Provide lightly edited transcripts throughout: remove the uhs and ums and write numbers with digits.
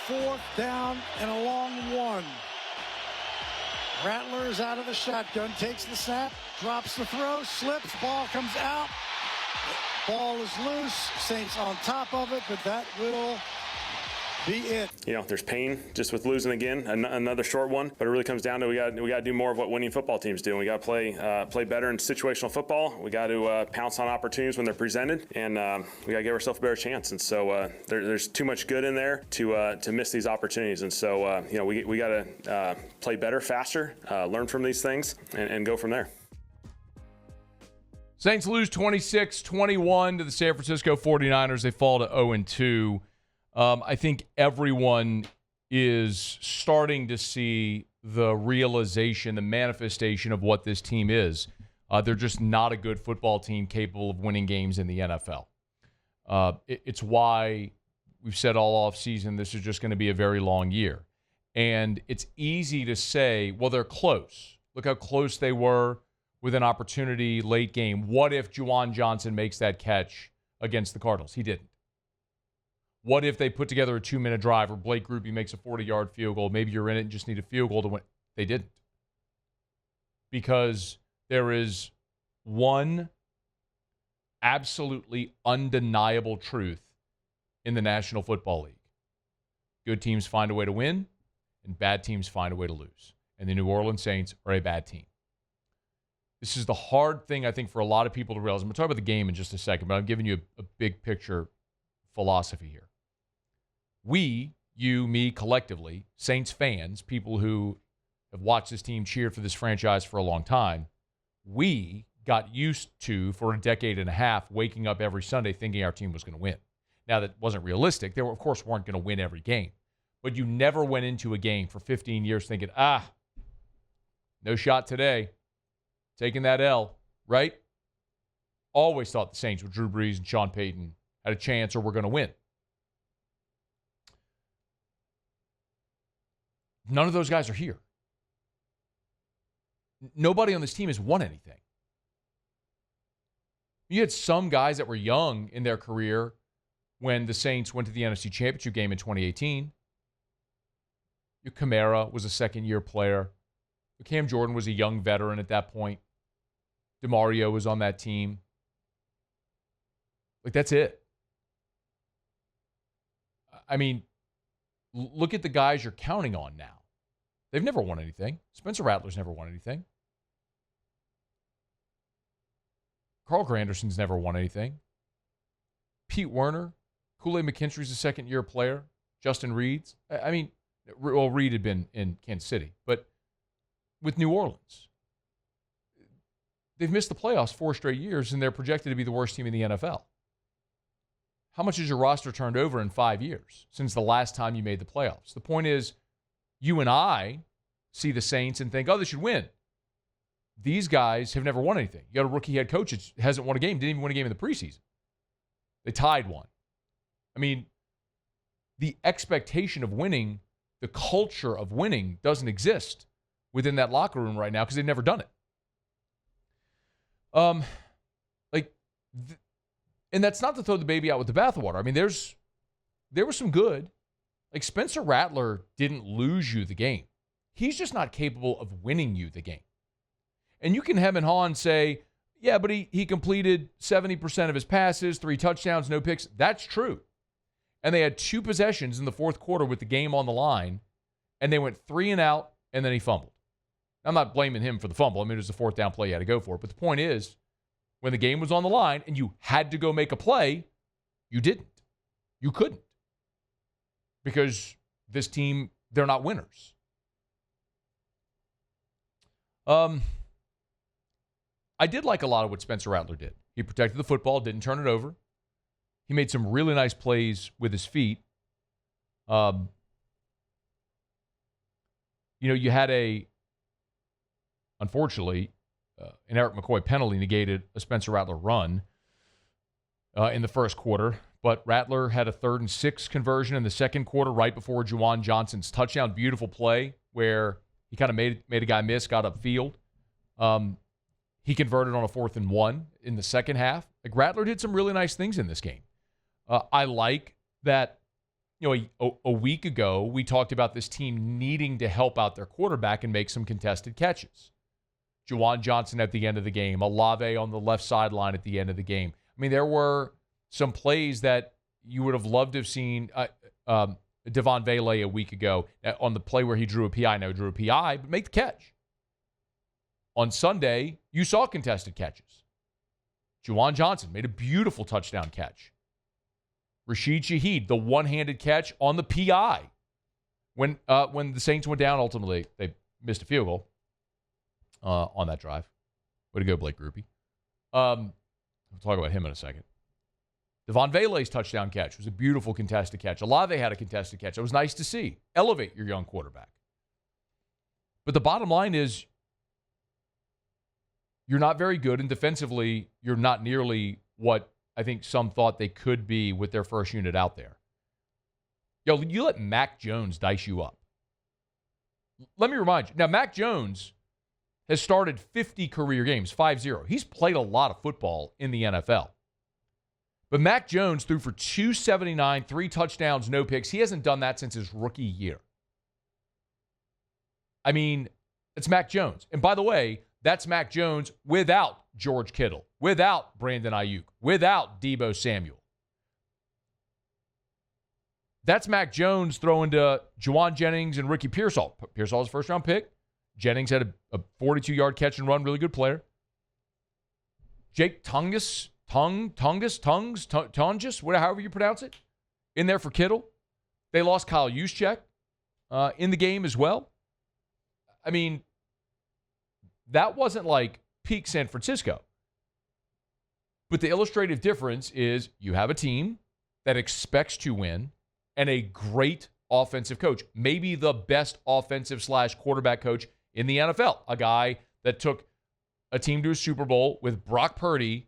4th down and a long 1. Rattler is out of the shotgun, takes the snap, drops the throw, slips, ball comes out. Ball is loose, Saints on top of it, but that will be it. There's pain just with losing again, another short one, but it really comes down to we got to do more of what winning football teams do. We got to play better in situational football. We got to pounce on opportunities when they're presented, and we got to give ourselves a better chance. And so there's too much good in there to miss these opportunities. And so we got to play better, faster, learn from these things, and go from there. Saints lose 26-21 to the San Francisco 49ers. They fall to 0-2. I think everyone is starting to see the realization, the manifestation of what this team is. They're just not a good football team capable of winning games in the NFL. It's why we've said all offseason this is just going to be a very long year. And it's easy to say, well, they're close. Look how close they were with an opportunity late game. What if Juwan Johnson makes that catch against the Cardinals? He didn't. What if they put together a 2-minute drive or Blake Grupe makes a 40-yard field goal? Maybe you're in it and just need a field goal to win. They didn't. Because there is one absolutely undeniable truth in the National Football League. Good teams find a way to win, and bad teams find a way to lose. And the New Orleans Saints are a bad team. This is the hard thing, I think, for a lot of people to realize. I'm going to talk about the game in just a second, but I'm giving you a big picture philosophy here. We, you, me, collectively, Saints fans, people who have watched this team, cheered for this franchise for a long time, we got used to, for a decade and a half, waking up every Sunday thinking our team was going to win. Now, that wasn't realistic. They, of course, weren't going to win every game. But you never went into a game for 15 years thinking, no shot today. Taking that L, right? Always thought the Saints with Drew Brees and Sean Payton had a chance or were going to win. None of those guys are here. Nobody on this team has won anything. You had some guys that were young in their career when the Saints went to the NFC Championship game in 2018. Kamara was a second-year player. Cam Jordan was a young veteran at that point. DeMario was on that team. That's it. I mean, look at the guys you're counting on now. They've never won anything. Spencer Rattler's never won anything. Carl Granderson's never won anything. Pete Werner, Kool-Aid McKinstry's a second-year player. Justin Reed's. I mean, well, Reed had been in Kansas City, but with New Orleans, they've missed the playoffs 4 straight years, and they're projected to be the worst team in the NFL. How much has your roster turned over in 5 years since the last time you made the playoffs? The point is, you and I see the Saints and think, oh, they should win. These guys have never won anything. You got a rookie head coach that hasn't won a game, didn't even win a game in the preseason. They tied one. I mean, the expectation of winning, the culture of winning doesn't exist within that locker room right now because they've never done it. And that's not to throw the baby out with the bathwater. I mean, there was some good. Spencer Rattler didn't lose you the game. He's just not capable of winning you the game. And you can hem and haw and say, yeah, but he completed 70% of his passes, 3 touchdowns, no picks. That's true. And they had 2 possessions in the fourth quarter with the game on the line, and they went 3 and out, and then he fumbled. I'm not blaming him for the fumble. I mean, it was a 4th down play you had to go for it. But the point is, when the game was on the line and you had to go make a play, you didn't. You couldn't. Because this team, they're not winners. I did like a lot of what Spencer Rattler did. He protected the football, didn't turn it over. He made some really nice plays with his feet. You had unfortunately, an Eric McCoy penalty negated a Spencer Rattler run in the first quarter. But Rattler had a 3rd and 6 conversion in the second quarter right before Juwan Johnson's touchdown. Beautiful play where he kind of made a guy miss, got upfield. He converted on a 4th and 1 in the second half. Rattler did some really nice things in this game. I like that a week ago, we talked about this team needing to help out their quarterback and make some contested catches. Juwan Johnson at the end of the game, Olave on the left sideline at the end of the game. I mean, there were some plays that you would have loved to have seen. Devon Vele a week ago on the play where he drew a PI. Now he drew a PI, but make the catch. On Sunday, you saw contested catches. Juwan Johnson made a beautiful touchdown catch. Rashid Shaheed, the one-handed catch on the PI. When the Saints went down, ultimately, they missed a field goal on that drive. Way to go, Blake Grupe. We'll talk about him in a second. Devon Vele's touchdown catch was a beautiful contested catch. Olave had a contested catch. It was nice to see. Elevate your young quarterback. But the bottom line is you're not very good, and defensively, you're not nearly what I think some thought they could be with their first unit out there. Yo, you let Mac Jones dice you up. Let me remind you. Now, Mac Jones has started 50 career games, 5-0. He's played a lot of football in the NFL. But Mac Jones threw for 279, 3 touchdowns, no picks. He hasn't done that since his rookie year. I mean, it's Mac Jones. And by the way, that's Mac Jones without George Kittle, without Brandon Ayuk, without Deebo Samuel. That's Mac Jones throwing to Juwan Jennings and Ricky Pearsall. Pearsall's first-round pick. Jennings had a 42-yard catch and run, really good player. Jake Tungus, however you pronounce it, in there for Kittle. They lost Kyle Juszczyk in the game as well. I mean, that wasn't like peak San Francisco. But the illustrative difference is you have a team that expects to win and a great offensive coach, maybe the best offensive/quarterback coach in the NFL, a guy that took a team to a Super Bowl with Brock Purdy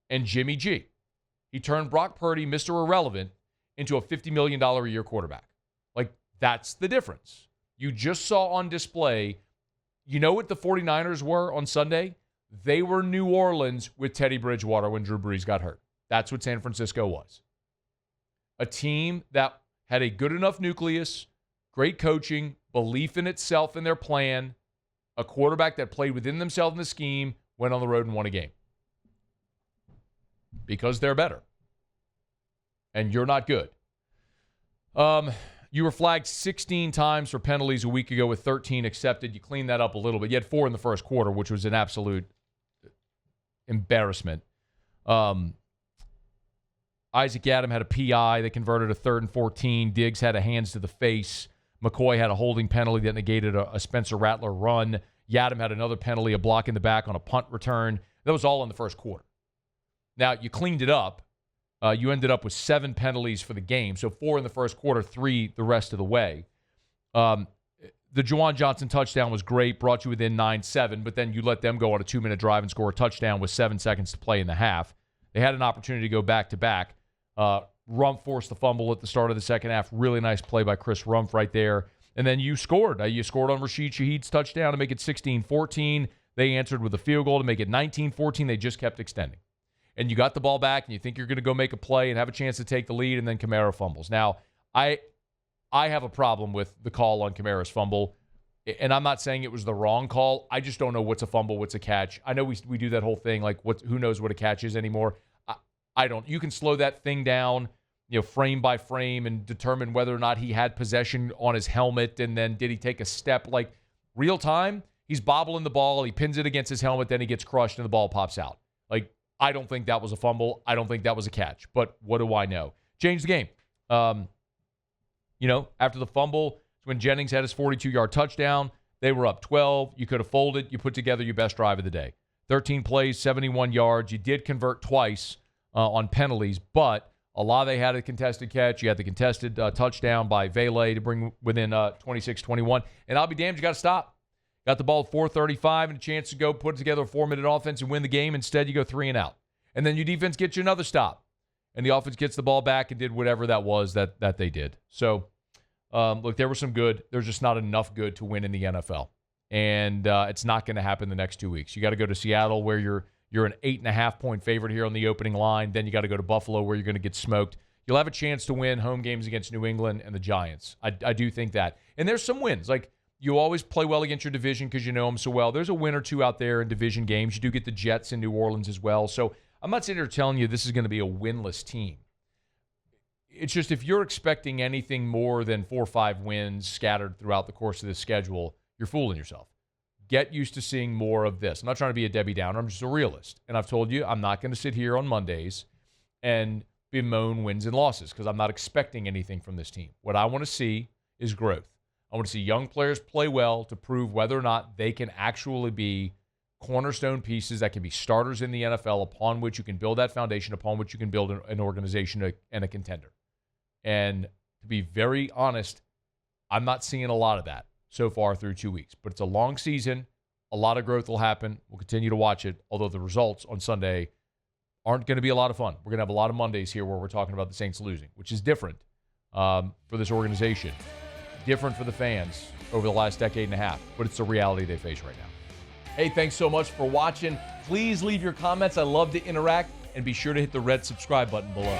and Jimmy G. He turned Brock Purdy, Mr. Irrelevant, into a $50 million a year quarterback. Like, that's the difference. You just saw on display, you know what the 49ers were on Sunday? They were New Orleans with Teddy Bridgewater when Drew Brees got hurt. That's what San Francisco was. A team that had a good enough nucleus, great coaching, belief in itself and their plan, a quarterback that played within themselves in the scheme, went on the road and won a game. Because they're better. And you're not good. You were flagged 16 times for penalties a week ago with 13 accepted. You cleaned that up a little bit. You had 4 in the first quarter, which was an absolute embarrassment. Isaac Adam had a PI. They converted a 3rd and 14. Diggs had a hands to the face. McCoy had a holding penalty that negated a Spencer Rattler run. Yadam had another penalty, a block in the back on a punt return. That was all in the first quarter. Now, you cleaned it up. You ended up with 7 penalties for the game. So 4 in the first quarter, 3 the rest of the way. The Juwan Johnson touchdown was great, brought you within 9-7, but then you let them go on a 2-minute drive and score a touchdown with 7 seconds to play in the half. They had an opportunity to go back-to-back. Rumph forced the fumble at the start of the second half. Really nice play by Chris Rumph right there. And then you scored. You scored on Rashid Shaheed's touchdown to make it 16-14. They answered with a field goal to make it 19-14. They just kept extending. And you got the ball back, and you think you're going to go make a play and have a chance to take the lead, and then Kamara fumbles. Now, I have a problem with the call on Kamara's fumble, and I'm not saying it was the wrong call. I just don't know what's a fumble, what's a catch. I know we do that whole thing, like who knows what a catch is anymore. I don't. You can slow that thing down, frame by frame, and determine whether or not he had possession on his helmet, and then did he take a step. Like, real time, he's bobbling the ball, he pins it against his helmet, then he gets crushed, and the ball pops out. Like, I don't think that was a fumble. I don't think that was a catch. But what do I know? Changed the game. After the fumble, when Jennings had his 42-yard touchdown, they were up 12. You could have folded. You put together your best drive of the day. 13 plays, 71 yards. You did convert twice on penalties, but Olave had a contested catch. You had the contested touchdown by Vele to bring within 26-21. And I'll be damned, you got to stop. Got the ball at 4:35 and a chance to go put together a 4-minute offense and win the game. Instead, you go 3 and out. And then your defense gets you another stop. And the offense gets the ball back and did whatever that was that they did. So, look, there was some good. There's just not enough good to win in the NFL. And it's not going to happen the next 2 weeks. You got to go to Seattle where you're an 8.5-point favorite here on the opening line. Then you got to go to Buffalo where you're going to get smoked. You'll have a chance to win home games against New England and the Giants. I do think that. And there's some wins. Like, you always play well against your division because you know them so well. There's a win or two out there in division games. You do get the Jets in New Orleans as well. So I'm not sitting here telling you this is going to be a winless team. It's just if you're expecting anything more than 4 or 5 wins scattered throughout the course of this schedule, you're fooling yourself. Get used to seeing more of this. I'm not trying to be a Debbie Downer. I'm just a realist. And I've told you I'm not going to sit here on Mondays and bemoan wins and losses because I'm not expecting anything from this team. What I want to see is growth. I want to see young players play well to prove whether or not they can actually be cornerstone pieces that can be starters in the NFL upon which you can build that foundation, upon which you can build an organization and a contender. And to be very honest, I'm not seeing a lot of that so far through 2 weeks. But it's a long season. A lot of growth will happen. We'll continue to watch it, although the results on Sunday aren't going to be a lot of fun. We're going to have a lot of Mondays here where we're talking about the Saints losing, which is different for this organization, different for the fans over the last decade and a half, but it's the reality they face right now. Hey, thanks so much for watching. Please leave your comments. I love to interact, and be sure to hit the red subscribe button below.